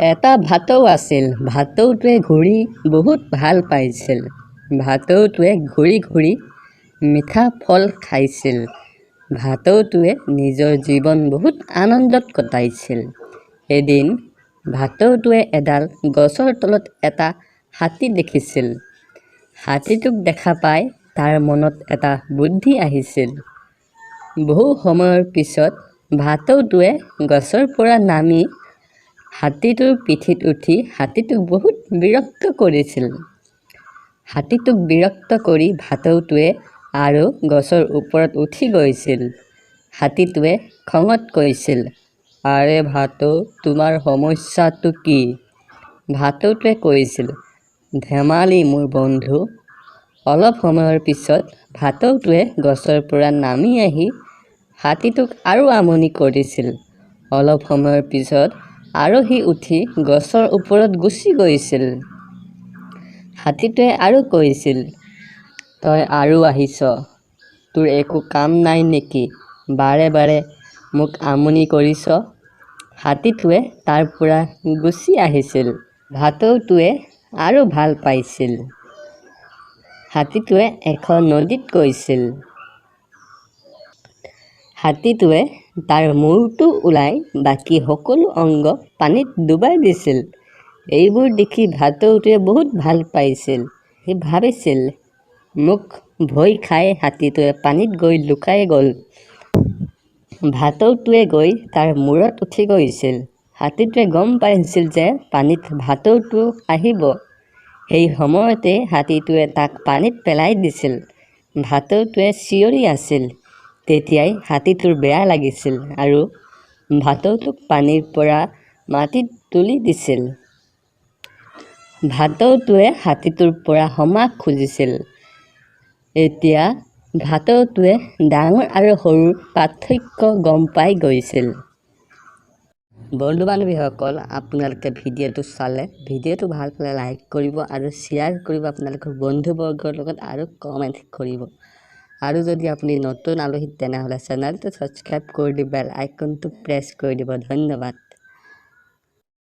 এটা ভাটৌ আছিল। ভাটৌটোৱে ঘূৰি বহুত ভাল পাইছিল। ভাটৌটোৱে ঘূৰি ঘূৰি মিঠা ফল খাইছিল। ভাটৌটোৱে নিজৰ জীৱন বহুত আনন্দত কটাইছিল। এদিন ভাটৌটোৱে এডাল গছৰ তলত এটা হাতী দেখিছিল। হাতীটোক দেখা পাই তাৰ মনত এটা বুদ্ধি আহিছিল। বহু সময়ৰ পিছত ভাটৌটোৱে গছৰ পৰা নামি হাতীটোৰ পিঠিত উঠি হাতীটোক বহুত বিৰক্ত কৰিছিল। হাতীটোক বিৰক্ত কৰি ভাটৌটোৱে আৰু গছৰ ওপৰত উঠি গৈছিল। হাতীটোৱে খঙত কৈছিল, "আৰে ভাটৌ, তোমাৰ সমস্যাটো কি?" ভাটৌটোৱে কৈছিল, "ধেমালি মোৰ বন্ধু।" অলপ সময়ৰ পিছত ভাটৌটোৱে গছৰ পৰা নামি আহি হাতীটোক আৰু আমনি কৰিছিল। অলপ সময়ৰ পিছত আৰোহী উঠি গছৰ ওপৰত গুচি গৈছিল। হাতীটোৱে আৰু কৈছিল, "তই আৰু আহিছ? তোৰ একো কাম নাই নেকি? বাৰে বাৰে মোক আমনি কৰিছ?" হাতীটোৱে তাৰ পৰা গুচি আহিছিল। ভাটৌটোৱে আৰু ভাল পাইছিল। হাতীটোৱে এখন নদীত গৈছিল। হাতীটোৱে তাৰ মূৰটো ওলাই বাকী সকলো অংগ পানীত ডুবাই দিছিল। এইবোৰ দেখি ভাটৌটোৱে বহুত ভাল পাইছিল। সি ভাবিছিল, মোক ভয় খাই হাতীটোৱে পানীত গৈ লুকাই গ'ল। ভাটৌটোৱে গৈ তাৰ মূৰত উঠি গৈছিল। হাতীটোৱে গম পাইছিল যে পানীত ভাটৌটো আহিব। সেই সময়তে হাতীটোৱে তাক পানীত পেলাই দিছিল। ভাটৌটোৱে চিঞৰি আছিল। তেতিয়াই হাতীটোৰ বেয়া লাগিছিল আৰু ভাটৌটোক পানীৰ পৰা মাটিত তুলি দিছিল। ভাটৌটোৱে হাতীটোৰ পৰা ক্ষমা খুজিছিল। এতিয়া ভাটৌটোৱে ডাঙৰ আৰু সৰুৰ পাৰ্থক্য গম পাই গৈছিল। বন্ধু-বান্ধৱীসকল, আপোনালোকে ভিডিঅ'টো চালে ভিডিঅ'টো ভাল পালে লাইক কৰিব আৰু শ্বেয়াৰ কৰিব আপোনালোকৰ বন্ধুবৰ্গৰ লগত আৰু কমেণ্ট কৰিব। আৰু যদি আপুনি নতুন আলহী তেনেহ'লে চেনেলটো ছাবস্ক্ৰাইব কৰি দি বেল আইকনটো প্ৰেছ কৰি দিব। ধন্যবাদ।